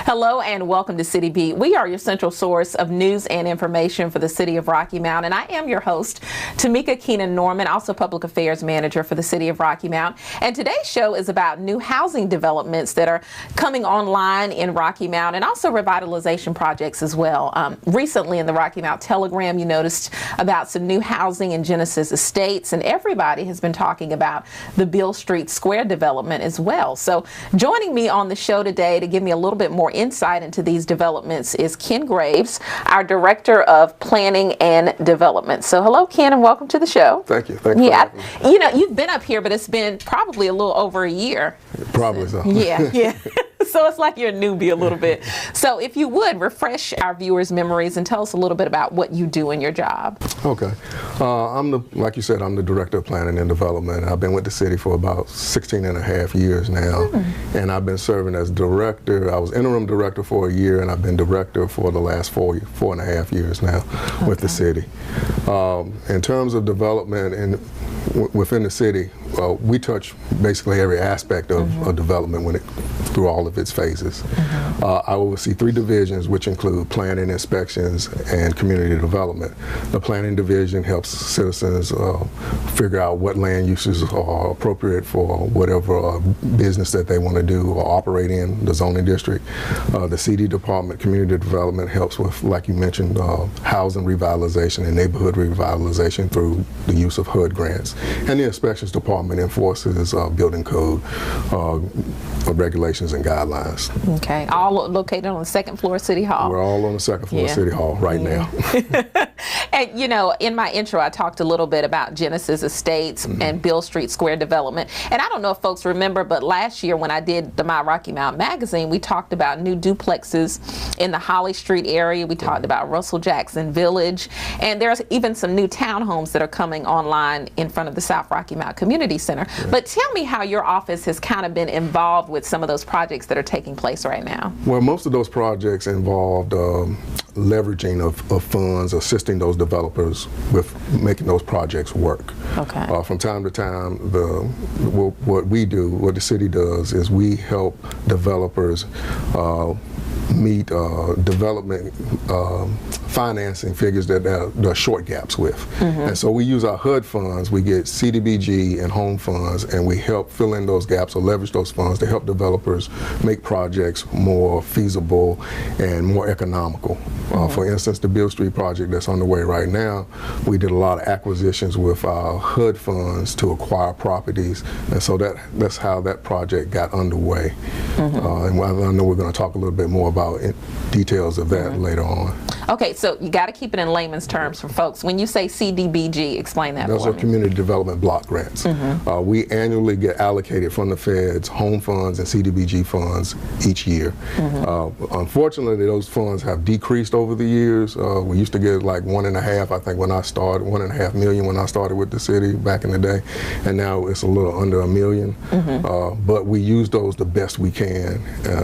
Hello and welcome to City Beat. We are your central source of news and information for the city of Rocky Mount, and I am your host, Tamika Keenan-Norman, also Public Affairs Manager for the city of Rocky Mount. And today's show is about new housing developments that are coming online in Rocky Mount and also revitalization projects as well. Recently in the Rocky Mount Telegram, you noticed about some new housing in Genesis Estates, and everybody has been talking about the Beale Street Square development as well. So joining me on the show today to give me a little bit more insight into these developments is Ken Graves, our Director of Planning and Development. So hello, Ken, and welcome to the show. Thank you. Thank you. Yeah, you know, you've been up here, but it's been probably a little over a year. Probably so. Yeah. So it's like you're a newbie a little bit. So if you would, refresh our viewers' memories and tell us a little bit about what you do in your job. Okay. Like you said, I'm the Director of Planning and Development. I've been with the city for about 16 and a half years now. And I've been serving as director. I was interim director for a year, and I've been director for the last four and a half years now with the city. In terms of development within the city, we touch basically every aspect of development through all of its phases. I oversee 3 divisions, which include planning, inspections, and community development. The planning division helps citizens figure out what land uses are appropriate for whatever business that they want to do or operate in the zoning district. The CD department, community development, helps with, like you mentioned, housing revitalization and neighborhood revitalization through the use of HUD grants. And the inspections department enforces building code regulations and guidelines. Okay, all located on the second floor of City Hall. We're all on the second floor of City Hall right now. And you know, in my intro, I talked a little bit about Genesis Estates and Beale Street Square development. And I don't know if folks remember, but last year when I did the My Rocky Mount magazine, we talked about new duplexes in the Holly Street area. We talked about Russell Jackson Village. And there's even some new townhomes that are coming online in front of the South Rocky Mount Community Center. But tell me how your office has kind of been involved with some of those projects that are taking place right now. Well, most of those projects involved leveraging of funds, assisting those developers with making those projects work. Okay. From time to time, what the city does is we help developers meet development financing figures that there are short gaps with. And so we use our HUD funds, we get CDBG and home funds, and we help fill in those gaps or leverage those funds to help developers make projects more feasible and more economical. For instance, the Beale Street project that's underway right now, we did a lot of acquisitions with our HUD funds to acquire properties, and so that's how that project got underway. And I know we're going to talk a little bit more about details of that later on. Okay, so you got to keep it in layman's terms for folks. When you say CDBG, explain that Those for are me. community development block grants. We annually get allocated from the feds home funds and CDBG funds each year. Unfortunately, those funds have decreased over the years. We used to get like 1.5, I think, when I started, 1.5 million when I started with the city back in the day, and now it's a little under $1 million. But we use those the best we can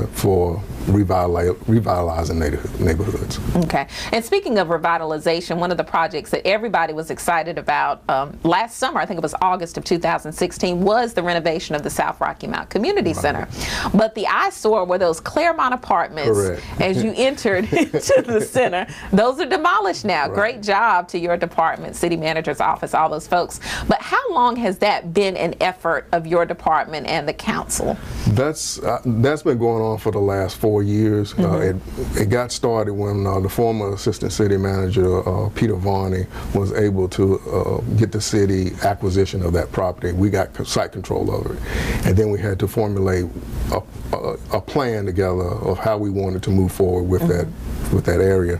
for revitalizing neighborhoods. Okay, and speaking of revitalization, one of the projects that everybody was excited about last summer, I think it was August of 2016, was the renovation of the South Rocky Mount Community Center. But the eyesore were those Clairmont apartments. As you entered into the center. Those are demolished now. Great job to your department, city manager's office, all those folks. But how long has that been an effort of your department and the council? That's been going on for the last 4 years. It got started when the former assistant city manager, Peter Varney, was able to get the city acquisition of that property. We got site control over it. And then we had to formulate a plan together of how we wanted to move forward with that area.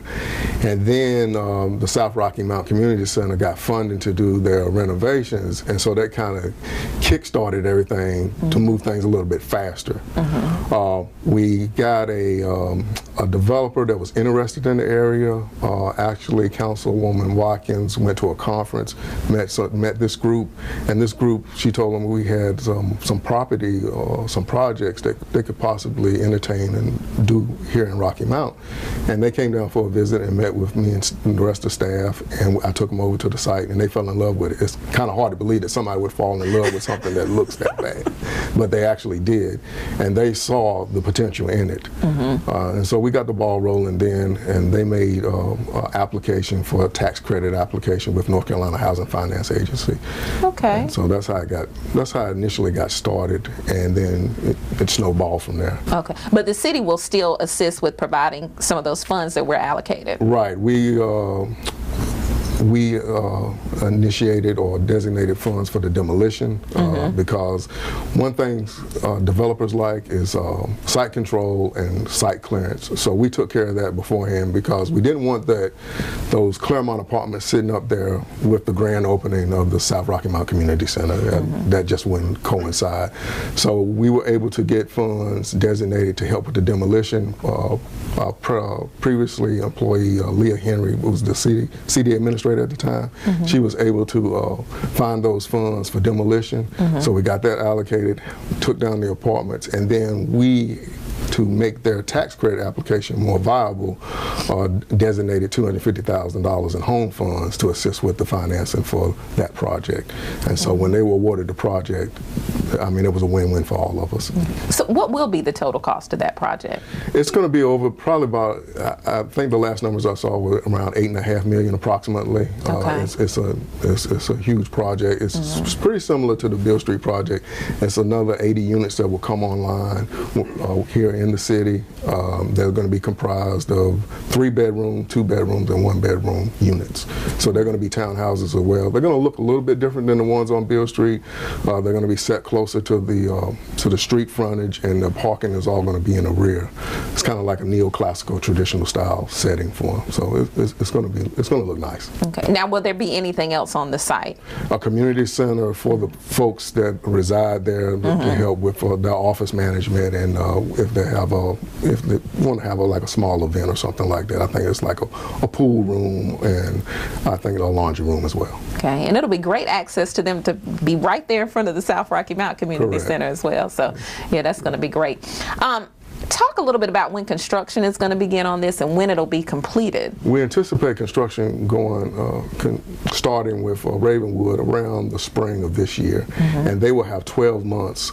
And then the South Rocky Mount Community Center got funding to do their renovations, and so that kind of kick-started everything to move things a little bit faster. We got a developer that was interested in the area. Actually, Councilwoman Watkins went to a conference, met this group, and this group, she told them we had some property, some projects that they could possibly entertain and do here in Rocky Mount. And they came down for a visit and met with me and the rest of the staff, and I took them over to the site, and they fell in love with it. It's kind of hard to believe that somebody would fall in love with something that looks that bad, but they actually did, and they saw the potential in it. And so we got the ball rolling then, and they made an application for a tax credit application with North Carolina Housing Finance Agency. Okay. And so that's how I initially got started, and then it snowballed from there. Okay, but the city will still assist with providing some of those funds that were allocated. Right. We initiated or designated funds for the demolition because one thing developers like is site control and site clearance. So we took care of that beforehand because we didn't want those Clairmont apartments sitting up there with the grand opening of the South Rocky Mount Community Center. That just wouldn't coincide. So we were able to get funds designated to help with the demolition. Previously employee Leah Henry, who was the CD administrator at the time, she was able to find those funds for demolition. So we got that allocated, took down the apartments, and then we, to make their tax credit application more viable, designated $250,000 in home funds to assist with the financing for that project. And so when they were awarded the project, I mean, it was a win-win for all of us. So what will be the total cost of that project? It's going to be over probably about, I think the last numbers I saw were around $8.5 million approximately. Okay. It's a huge project. It's pretty similar to the Beale Street project. It's another 80 units that will come online here in the city. They're going to be comprised of 3-bedroom, 2-bedrooms, and 1-bedroom units. So they're going to be townhouses as well. They're going to look a little bit different than the ones on Beale Street. They're going to be set closer to the street frontage, and the parking is all going to be in the rear. It's kind of like a neoclassical traditional style setting for them. So it's going to look nice. Okay. Now, will there be anything else on the site? A community center for the folks that reside there to help with their office management, and if they want to have like a small event or something like that. I think it's like a pool room, and I think a laundry room as well. Okay, and it'll be great access to them to be right there in front of the South Rocky Mount Community Center as well. So yeah, that's going to be great. Talk a little bit about when construction is going to begin on this and when it'll be completed. We anticipate construction starting with Ravenwood around the spring of this year, and they will have 12 months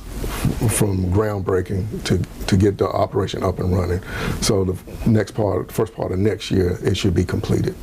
from groundbreaking to get the operation up and running. So the first part of next year, it should be completed.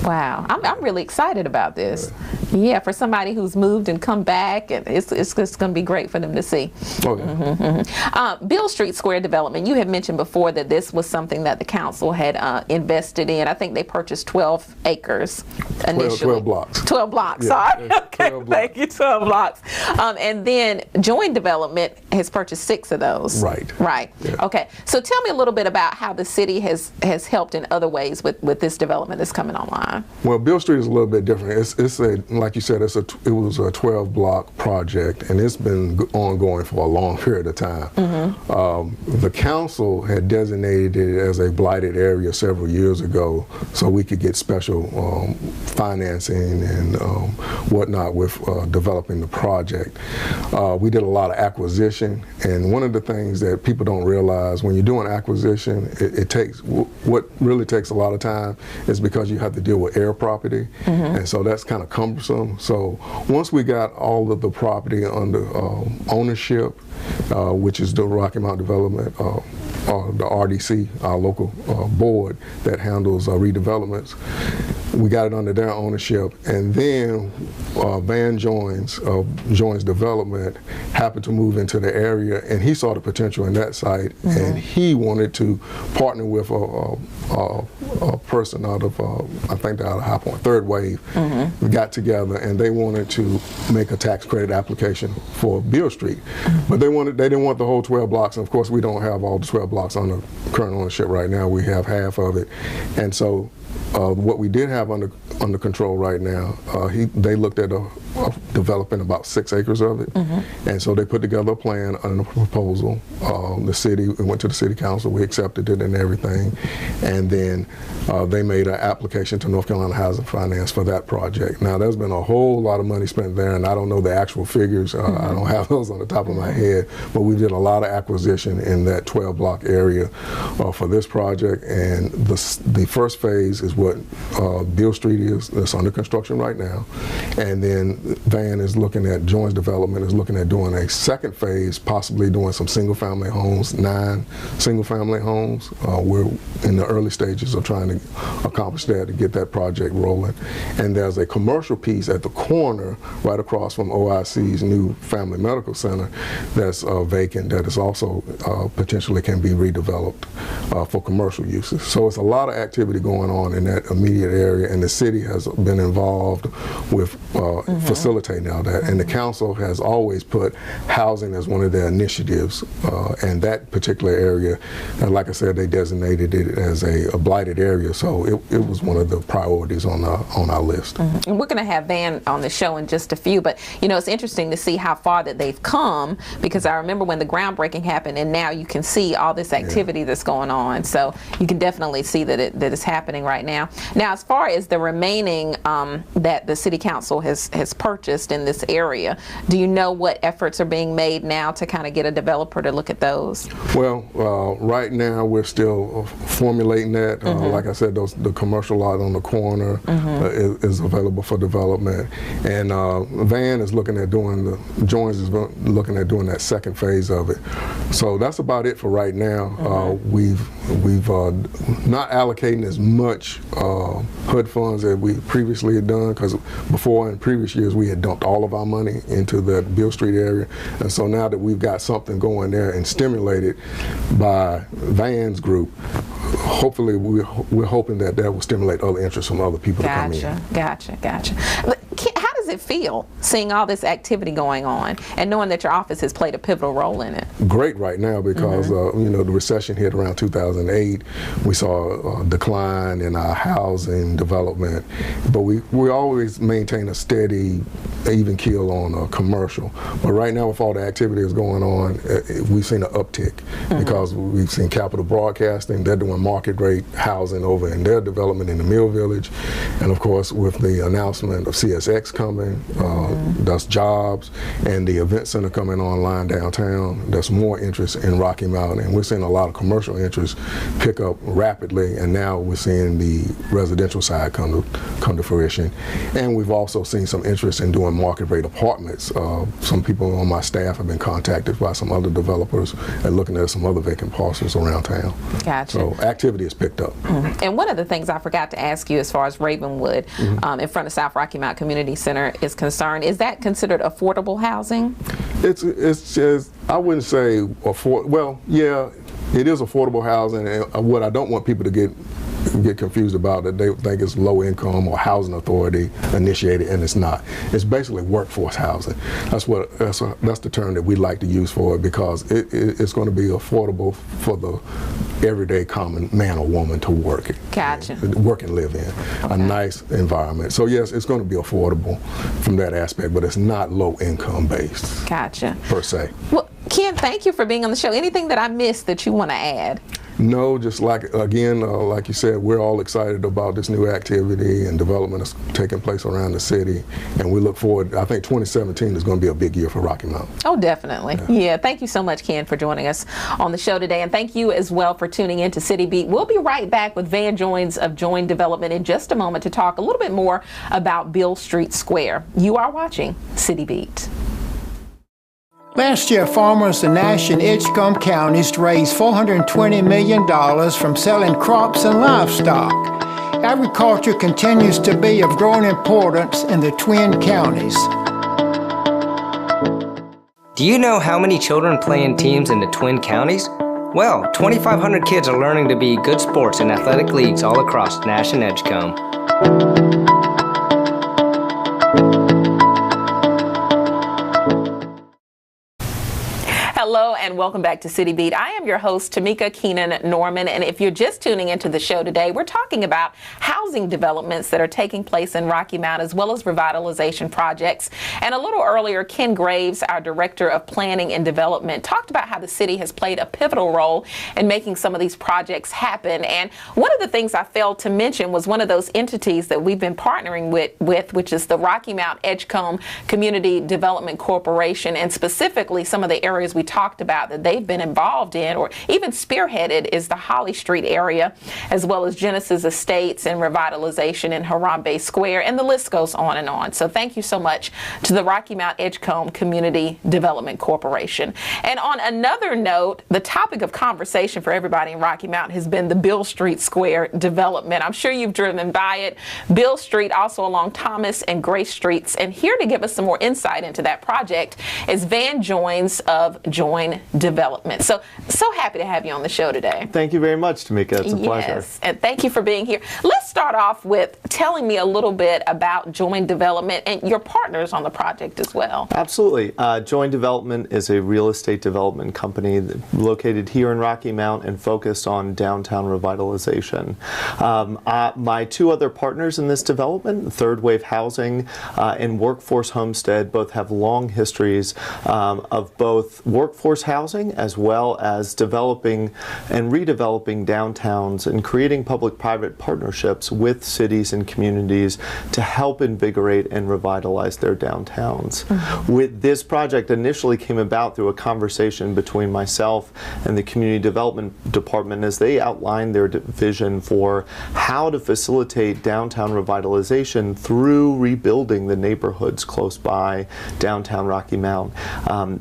Wow, I'm really excited about this. Yeah, for somebody who's moved and come back, and it's going to be great for them to see. Oh, yeah. Beale Street Square development, you had mentioned before that this was something that the council had invested in. I think they purchased 12 acres initially. 12 blocks. 12 blocks, yeah, sorry. Okay, thank you, 12 blocks. And then Joint Development has purchased 6 of those. Right. Right. Yeah. Okay, so tell me a little bit about how the city has helped in other ways with this development that's coming online. Well, Beale Street is a little bit different. It's like you said, it was a 12-block project, and it's been ongoing for a long period of time. The council had designated it as a blighted area several years ago, so we could get special financing and whatnot with developing the project. We did a lot of acquisition, and one of the things that people don't realize when you're doing acquisition, what really takes a lot of time is because you have to deal with air property, and so that's kind of cumbersome. So once we got all of the property under ownership, which is the Rocky Mount Development, the RDC, our local board that handles redevelopments, we got it under their ownership, and then Van Joins Development happened to move into the area, and he saw the potential in that site, and he wanted to partner with a person out of, I think they're out of High Point, Third Wave. We got together, and they wanted to make a tax credit application for Beale Street, but they didn't want the whole 12 blocks, and of course we don't have all the 12 blocks under current ownership right now. We have half of it, and so what we did have under control right now, they looked at developing about 6 acres of it. And so they put together a plan and a proposal. The city, it went to the city council, we accepted it and everything. And then they made an application to North Carolina Housing Finance for that project. Now there's been a whole lot of money spent there, and I don't know the actual figures. I don't have those on the top of my head, but we did a lot of acquisition in that 12 block area for this project. And the first phase is what Beale Street is. That's under construction right now. And then Van is looking at, Joins Development is looking at doing a second phase, possibly doing some single family homes, 9 single family homes. We're in the early stages of trying to accomplish that, to get that project rolling. And there's a commercial piece at the corner right across from OIC's new family medical center that's vacant, that is also potentially can be redeveloped for commercial uses. So it's a lot of activity going on in that immediate area, and the city has been involved with facilitating all that. And the council has always put housing as one of their initiatives, and that particular area, like I said, they designated it as a blighted area, so it was one of the priorities on our list. And we're going to have Van on the show in just a few, but you know, it's interesting to see how far that they've come, because I remember when the groundbreaking happened, and now you can see all this activity that's going on. So you can definitely see that that is happening right now. Now, as far as the remaining that the city council has purchased in this area, do you know what efforts are being made now to kind of get a developer to look at those? Well, right now we're still formulating that. Like I said, the commercial lot on the corner is available for development, and Van is looking at doing Joins is looking at doing that second phase of it. So that's about it for right now. We've not allocating as much HUD funds as we previously had done, because before in previous years we had dumped all of our money into the Beale Street area, and so now that we've got something going there and stimulated by Van's group, hopefully we're hoping that will stimulate other interest from other people to come in. Gotcha. How does it feel seeing all this activity going on and knowing that your office has played a pivotal role in it? Great right now, because you know, the recession hit around 2008. We saw a decline in our housing development, but we always maintain a steady, even keel on commercial. But right now, with all the activity that's going on, we've seen an uptick because we've seen Capital Broadcasting. They're doing market rate housing over in their development in the Mill Village, and of course with the announcement of CSX coming, that's jobs, and the event center coming online downtown, there's more interest in Rocky Mount, and we're seeing a lot of commercial interest pick up rapidly, and now we're seeing the residential side come to fruition. And we've also seen some interest in doing market rate apartments. Some people on my staff have been contacted by some other developers and looking at some other vacant parcels around town. Gotcha. So activity has picked up. And one of the things I forgot to ask you, as far as Ravenwood in front of South Rocky Mount Community Center is concerned, is that considered affordable housing? It's just, I wouldn't say well, yeah, it is affordable housing, and what I don't want people to get confused about, that they think it's low income or housing authority initiated, and it's not. It's basically workforce housing. That's the term that we like to use for it, because it's going to be affordable for the everyday common man or woman to work and live in a nice environment. So yes, it's going to be affordable from that aspect, but it's not low income based. Gotcha. Per se. Well, Ken, thank you for being on the show. Anything that I missed that you want to add? No, just like you said, we're all excited about this new activity and development that's taking place around the city, and we look forward. I think 2017 is going to be a big year for Rocky Mount. Oh, definitely. Yeah. Thank you so much, Ken, for joining us on the show today, and thank you as well for tuning in to City Beat. We'll be right back with Van Joins of Join Development in just a moment to talk a little bit more about Beale Street Square. You are watching City Beat. Last year, farmers in Nash and Edgecombe counties raised $420 million from selling crops and livestock. Agriculture continues to be of growing importance in the Twin Counties. Do you know how many children play in teams in the Twin Counties? Well, 2,500 kids are learning to be good sports in athletic leagues all across Nash and Edgecombe. Hello and and welcome back to City Beat. I am your host, Tamika Keenan Norman, and if you're just tuning into the show today, we're talking about housing developments that are taking place in Rocky Mount as well as revitalization projects. And a little earlier, Ken Graves, our Director of Planning and Development, talked about how the city has played a pivotal role in making some of these projects happen. And one of the things I failed to mention was one of those entities that we've been partnering with, which is the Rocky Mount Edgecombe Community Development Corporation, and specifically some of the areas we talked about that they've been involved in or even spearheaded is the Holly Street area, as well as Genesis Estates and revitalization in Harambe Square, and the list goes on and on. So thank you so much to the Rocky Mount Edgecombe Community Development Corporation. And on another note, the topic of conversation for everybody in Rocky Mount has been the Beale Street Square development. I'm sure you've driven by it. Beale Street, also along Thomas and Grace Streets. And here to give us some more insight into that project is Van Joins of Join Development. So happy to have you on the show today. Thank you very much, Tamika. It's a pleasure. Yes, and thank you for being here. Let's start off with telling me a little bit about Join Development and your partners on the project as well. Absolutely. Join Development is a real estate development company located here in Rocky Mount and focused on downtown revitalization. My two other partners in this development, Third Wave Housing and Workforce Homestead, both have long histories of both workforce housing as well as developing and redeveloping downtowns and creating public-private partnerships with cities and communities to help invigorate and revitalize their downtowns. With this project initially came about through a conversation between myself and the Community Development Department as they outlined their vision for how to facilitate downtown revitalization through rebuilding the neighborhoods close by downtown Rocky Mount.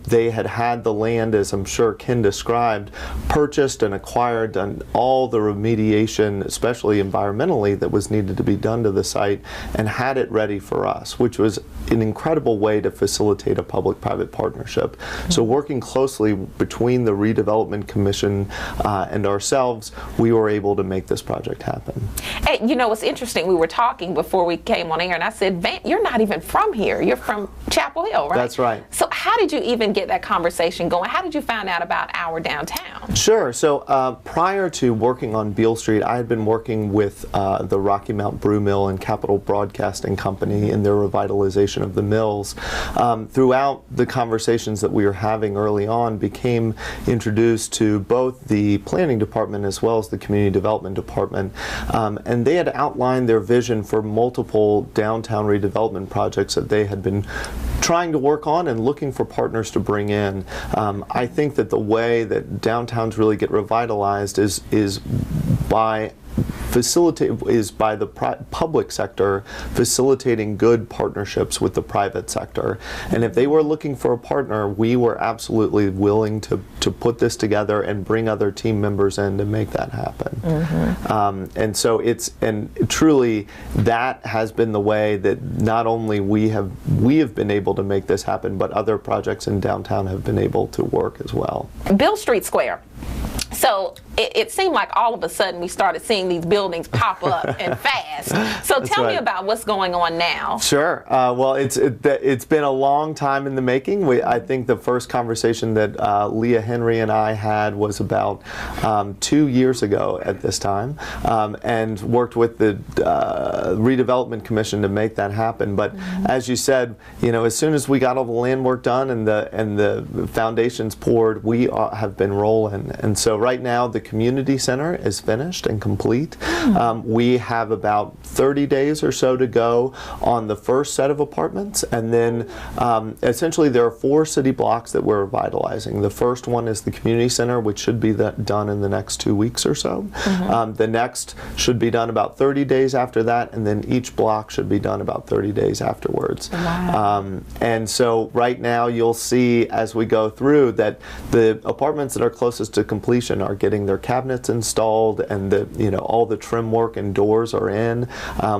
They had the land, as I'm sure Ken described, purchased and acquired, done all the remediation, especially environmentally, that was needed to be done to the site, and had it ready for us, which was an incredible way to facilitate a public-private partnership. So working closely between the Redevelopment Commission and ourselves, we were able to make this project happen. Hey, you know, it's interesting. We were talking before we came on air, and I said, Van, you're not even from here. You're from Chapel Hill, right? That's right. So how did you even get that conversation going? How did you find out about our downtown? Sure. So prior to working on Beale Street, I had been working with the Rocky Mount Brew Mill and Capital Broadcasting Company in their revitalization of the mills. Throughout the conversations that we were having early on, became introduced to both the Planning Department as well as the Community Development Department, and they had outlined their vision for multiple downtown redevelopment projects that they had been trying to work on and looking for partners to bring in. I think that the way that downtowns really get revitalized is by the public sector facilitating good partnerships with the private sector. And if they were looking for a partner, we were absolutely willing to put this together and bring other team members in to make that happen. And so truly that has been the way that not only we have been able to make this happen, but other projects in downtown have been able to work as well. Beale Street Square. So it seemed like all of a sudden we started seeing these buildings pop up and fast. So tell me about what's going on now. Sure. Well, it's been a long time in the making. I think the first conversation that Leah Henry and I had was about 2 years ago at this time, and worked with the Redevelopment Commission to make that happen. But as you said, you know, as soon as we got all the land work done and the foundations poured, we have been rolling. And so right now the community center is finished and complete. We have about 30 days or so to go on the first set of apartments, and then essentially there are 4 city blocks that we're revitalizing. The first one is the community center, which should be done in the next 2 weeks or so. The next should be done about 30 days after that, and then each block should be done about 30 days afterwards. Wow. And so right now you'll see as we go through that the apartments that are closest to completion installation are getting their cabinets installed, and all the trim work and doors are in.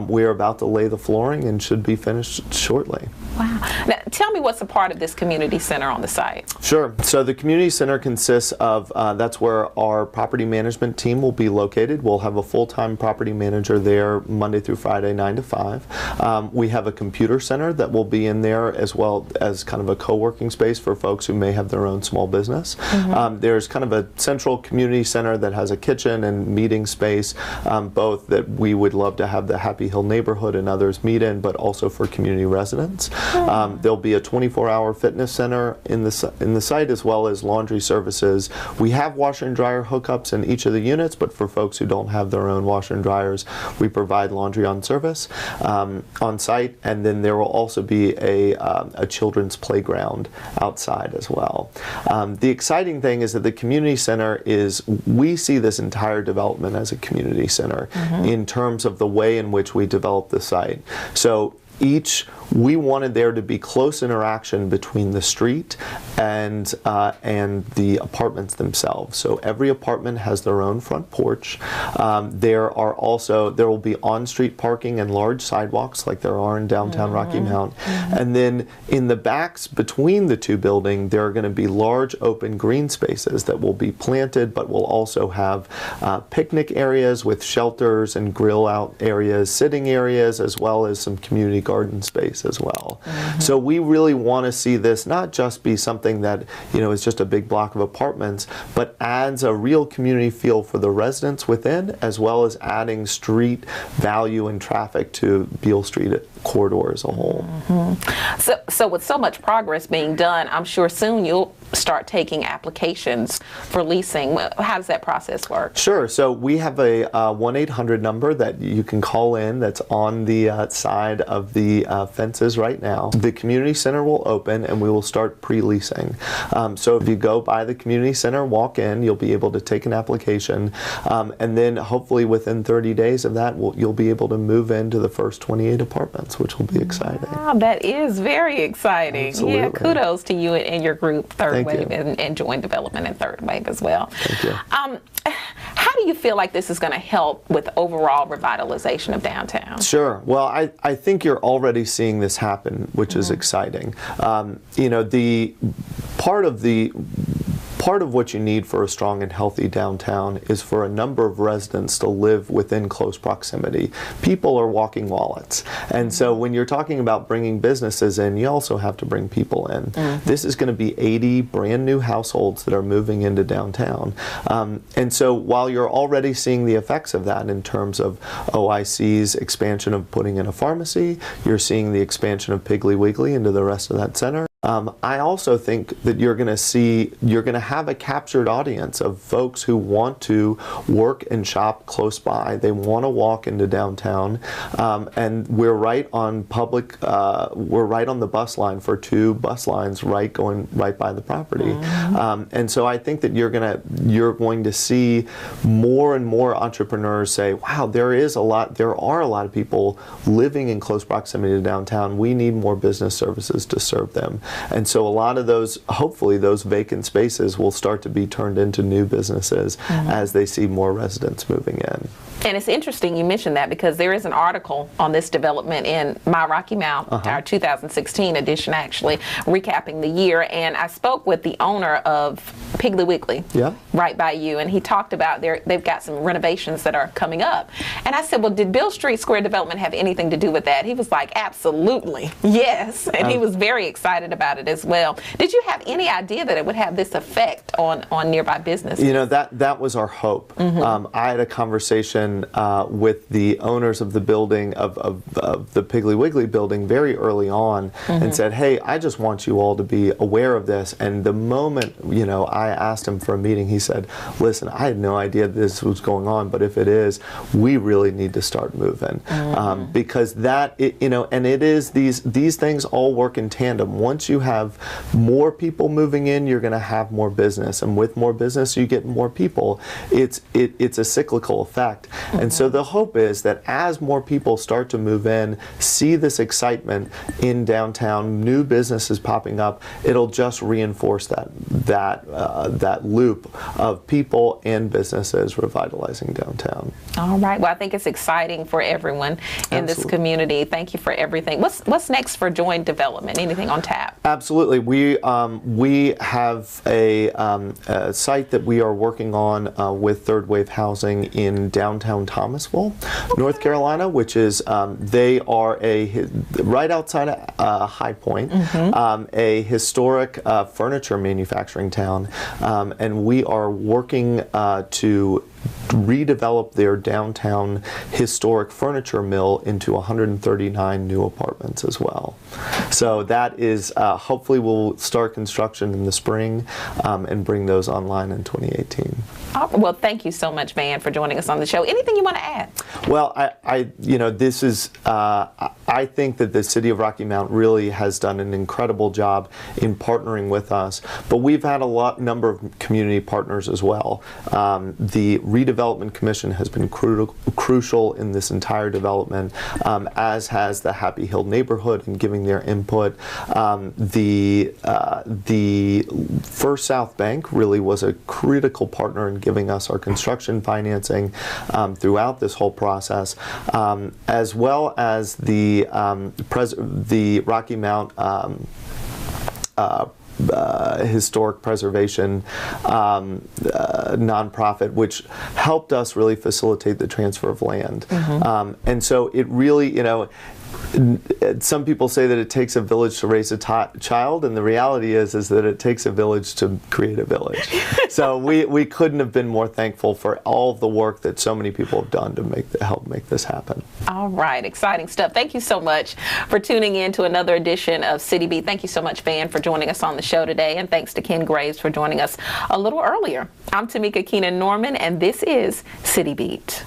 We're about to lay the flooring and should be finished shortly. Wow. Now, tell me what's a part of this community center on the site. Sure. So the community center consists of, that's where our property management team will be located. We'll have a full-time property manager there Monday through Friday, 9 to 5. We have a computer center that will be in there, as well as kind of a co-working space for folks who may have their own small business. There's kind of a central community center that has a kitchen and meeting space, both that we would love to have the Happy Hill neighborhood and others meet in, but also for community residents. There'll be a 24-hour fitness center in the site, as well as laundry services. We have washer and dryer hookups in each of the units, but for folks who don't have their own washer and dryers, we provide laundry on service on site. And then there will also be a children's playground outside as well. The exciting thing is that the community center we see this entire development as a community center in terms of the way in which we develop the site. So we wanted there to be close interaction between the street and the apartments themselves. So every apartment has their own front porch. There will be on-street parking and large sidewalks like there are in downtown Rocky Mount. And then in the backs between the two buildings, there are going to be large open green spaces that will be planted, but will also have picnic areas with shelters and grill out areas, sitting areas, as well as some community garden space as well. So we really want to see this not just be something that is just a big block of apartments, but adds a real community feel for the residents within, as well as adding street value and traffic to Beale Street corridor as a whole. So with so much progress being done, I'm sure soon you'll start taking applications for leasing. How does that process work? Sure. So we have a 1-800 number that you can call in that's on the side of the fences right now. The community center will open and we will start pre-leasing. So if you go by the community center, walk in, you'll be able to take an application, and then hopefully within 30 days of that, you'll be able to move into the first 28 apartments, which will be exciting. Wow, that is very exciting. Absolutely. Yeah, kudos to you and your group, Third Thank Wave, and Joint Development and Third Wave as well. Thank you. How do you feel like this is going to help with overall revitalization of downtown? Sure. Well, I think you're already seeing this happen, which is exciting. The part of what you need for a strong and healthy downtown is for a number of residents to live within close proximity. People are walking wallets. And so when you're talking about bringing businesses in, you also have to bring people in. This is going to be 80 brand new households that are moving into downtown. And so while you're already seeing the effects of that in terms of OIC's expansion of putting in a pharmacy, you're seeing the expansion of Piggly Wiggly into the rest of that center. I also think that you're going to have a captured audience of folks who want to work and shop close by. They want to walk into downtown, and we're right on we're right on the bus line for 2 bus lines going right by the property. And so I think that you're going to see more and more entrepreneurs say, wow, there are a lot of people living in close proximity to downtown. We need more business services to serve them. And so a lot of those, hopefully those vacant spaces will start to be turned into new businesses as they see more residents moving in. And it's interesting you mentioned that, because there is an article on this development in My Rocky Mount, our 2016 edition actually, recapping the year. And I spoke with the owner of Piggly Wiggly, right by you, and he talked about they've got some renovations that are coming up. And I said, well, did Beale Street Square development have anything to do with that? He was like, absolutely, yes. And he was very excited about it as well. Did you have any idea that it would have this effect on nearby businesses? That was our hope. I had a conversation with the owners of the building, of the Piggly Wiggly building, very early on, and said, hey, I just want you all to be aware of this. And the moment I asked him for a meeting, he said, listen, I had no idea this was going on, but if it is, we really need to start moving. Because and it is, these things all work in tandem. Once you have more people moving in, you're going to have more business, and with more business you get more people. It's a cyclical effect. And so the hope is that as more people start to move in, see this excitement in downtown, new businesses popping up, it'll just reinforce that loop of people and businesses revitalizing downtown. All right. Well, I think it's exciting for everyone in this community. Thank you for everything. What's next for Joint Development? Anything on tap? Absolutely. We have a site that we are working on with Third Wave Housing in downtown Thomasville, North Carolina, which is they are right outside of High Point, a historic furniture manufacturing town, and we are working to redevelop their downtown historic furniture mill into 139 new apartments as well. So that is hopefully we'll start construction in the spring and bring those online in 2018. Well, thank you so much, Van, for joining us on the show. Anything you want to add? Well, this is I think that the City of Rocky Mount really has done an incredible job in partnering with us, but we've had a number of community partners as well. The Redevelopment Commission has been crucial in this entire development, as has the Happy Hill neighborhood in giving their input. The First South Bank really was a critical partner in giving us our construction financing throughout this whole process, as well as the Rocky Mount Historic Preservation nonprofit, which helped us really facilitate the transfer of land. And so it really, some people say that it takes a village to raise a child, and the reality is that it takes a village to create a village. So we couldn't have been more thankful for all of the work that so many people have done to help make this happen. All right, exciting stuff. Thank you so much for tuning in to another edition of City Beat. Thank you so much, Van, for joining us on the show today, and thanks to Ken Graves for joining us a little earlier. I'm Tamika Keenan Norman, and this is City Beat.